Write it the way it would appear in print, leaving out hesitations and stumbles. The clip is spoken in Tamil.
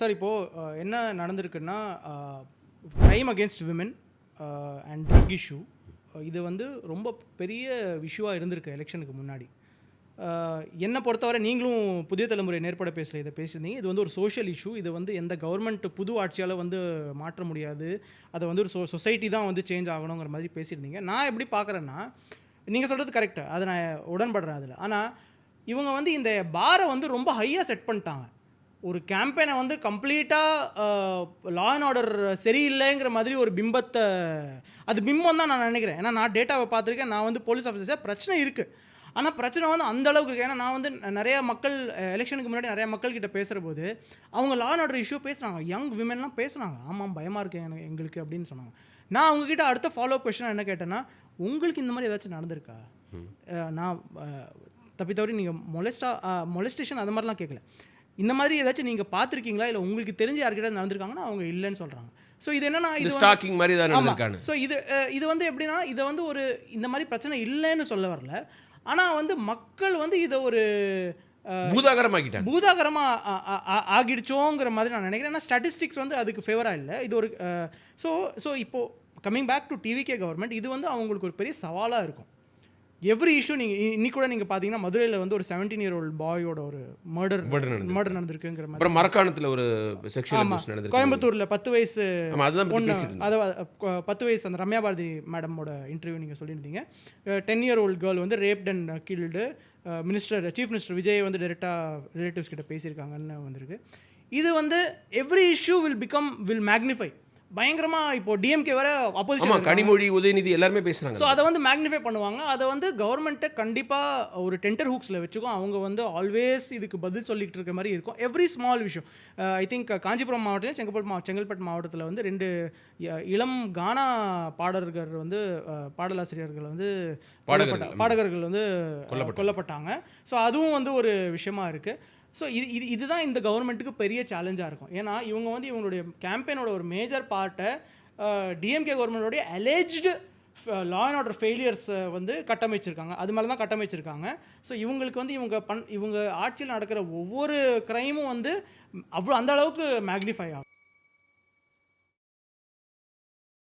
சார் இப்போது என்ன நடந்திருக்குன்னா crime against women and drug issue இது வந்து ரொம்ப பெரிய இஷ்யூவாக இருந்திருக்கு எலெக்ஷனுக்கு முன்னாடி. என்னை பொறுத்தவரை நீங்களும் புதிய தலைமுறை நேர்பட பேசல இதை பேசியிருந்தீங்க. இது வந்து ஒரு சோஷியல் இஷ்யூ. இது வந்து எந்த கவர்மெண்ட் புது ஆட்சியால் வந்து மாற்ற முடியாது. அதை வந்து ஒரு சொசைட்டி தான் வந்து சேஞ்ச் ஆகணுங்கிற மாதிரி பேசியிருந்தீங்க. நான் எப்படி பார்க்குறேன்னா, நீங்கள் சொல்கிறது கரெக்டு, அதை நான் உடன்படுறேன் அதில். ஆனால் இவங்க வந்து இந்த பாரை வந்து ரொம்ப ஹையாக செட் பண்ணிட்டாங்க. ஒரு கேம்பெயினை வந்து கம்ப்ளீட்டாக லா அண்ட் ஆர்டர் சரியில்லைங்கிற மாதிரி ஒரு பிம்பத்தை, அது பிம்பம் தான் நான் நினைக்கிறேன். ஏன்னா நான் டேட்டாவை பார்த்துருக்கேன். நான் வந்து போலீஸ் ஆஃபீஸர், பிரச்சனை இருக்குது. ஆனால் பிரச்சனை வந்து அந்த அளவுக்கு இருக்குது. ஏன்னா நான் வந்து நிறையா மக்கள் எலெக்ஷனுக்கு முன்னாடி நிறையா மக்கள்கிட்ட பேசுகிற போது அவங்க லா அண்ட் ஆர்டர் இஷ்யூ பேசுகிறாங்க. யங் விமென்லாம் பேசுகிறாங்க, ஆமாம் பயமாக இருக்குது எங்களுக்கு அப்படின்னு சொன்னாங்க. நான் அவங்கக்கிட்ட அடுத்த ஃபாலோ அப் கொஸ்டின் என்ன கேட்டேன்னா, உங்களுக்கு இந்த மாதிரி ஏதாச்சும் நடந்திருக்கா? நான் தப்பி தவறி நீங்கள் மொலஸ்டேஷன் அது மாதிரிலாம் கேட்கல. இந்த மாதிரி ஏதாச்சும் நீங்கள் பார்த்துருக்கீங்களா, இல்லை உங்களுக்கு தெரிஞ்சு யார்கிட்ட நடந்திருக்காங்கன்னா அவங்க இல்லைன்னு சொல்கிறாங்க. ஸோ இது என்னன்னா, இது ஸ்டாக்கிங் மாதிரி தான் நடந்திருக்காங்க. ஸோ இது வந்து எப்படின்னா, இதை வந்து ஒரு இந்த மாதிரி பிரச்சனை இல்லைன்னு சொல்ல வரல. ஆனால் வந்து மக்கள் வந்து இதை ஒரு பூதாகரமாக ஆகிடுச்சோங்கிற மாதிரி நான் நினைக்கிறேன். ஏன்னா ஸ்டாட்டிஸ்டிக்ஸ் வந்து அதுக்கு ஃபேவராக இல்லை. இது ஒரு ஸோ இப்போது coming back to TVK government, இது வந்து அவங்களுக்கு ஒரு பெரிய சவாலாக இருக்கும். எவ்ரி இஷ்யூ நீங்கள் இன்னைக்கு கூட நீங்கள் பார்த்தீங்கன்னா, மதுரையில் வந்து ஒரு 17-year-old பாயோட ஒரு மர்டர் நடந்திருக்குங்கிற மாதிரி. அப்புறம் மரக்காணத்தில் ஒரு செக்ஷுவல் அபியூஸ் நடந்திருக்கு. கோயம்புத்தூரில் 10 வயசு அதாவது 10 வயசு அந்த ரம்யா பாரதி மேடமோட இன்டர்வியூ நீங்கள் சொல்லியிருந்தீங்க. 10-year-old கேர்ள் வந்து raped and killed. Chief minister Vijay வந்து டைரெக்டாக ரிலேட்டிவ்ஸ் கிட்ட பேசியிருக்காங்கன்னு வந்திருக்கு. இது வந்து எவ்ரி இஷ்யூ வில் மேக்னிஃபை பயங்கரமாக. இப்போ டிஎம்கே வர அப்போசிஷன், கனிமொழி, உதயநிதி எல்லாருமே பேசுகிறாங்க. ஸோ அதை வந்து மேக்னிஃபை பண்ணுவாங்க. அதை வந்து கவர்மெண்ட்டை கண்டிப்பாக ஒரு டெண்டர் ஹூக்ஸில் வச்சுக்கும். அவங்க வந்து ஆல்வேஸ் இதுக்கு பதில் சொல்லிகிட்டு இருக்க மாதிரி இருக்கும். எவ்ரி ஸ்மால் விஷயம். ஐ திங்க் காஞ்சிபுரம் மாவட்டத்தில் செங்கல்பட்டு மாவட்டத்தில் வந்து 2 இளம் கானா பாடகர்கள் வந்து பாடலாசிரியர்கள் வந்து பாடகர்கள் வந்து கொல்லப்பட்டாங்க. ஸோ அதுவும் வந்து ஒரு விஷயமா இருக்குது. ஸோ இதுதான் இந்த கவர்மெண்ட்டுக்கு பெரிய சேலஞ்சாக இருக்கும். ஏன்னா இவங்க வந்து இவங்களுடைய கேம்பெயினோட ஒரு மேஜர் பார்ட்டை டிஎம்கே கவர்மெண்டோடைய அலேஜ்டு லா அண்ட் ஆர்டர் ஃபெயிலியர்ஸை வந்து கட்டமைச்சிருக்காங்க. அது மேலே தான் கட்டமைச்சிருக்காங்க. ஸோ இவங்களுக்கு வந்து இவங்க ஆட்சியில் நடக்கிற ஒவ்வொரு க்ரைமும் வந்து அந்த அளவுக்கு மேக்னிஃபை ஆகும்.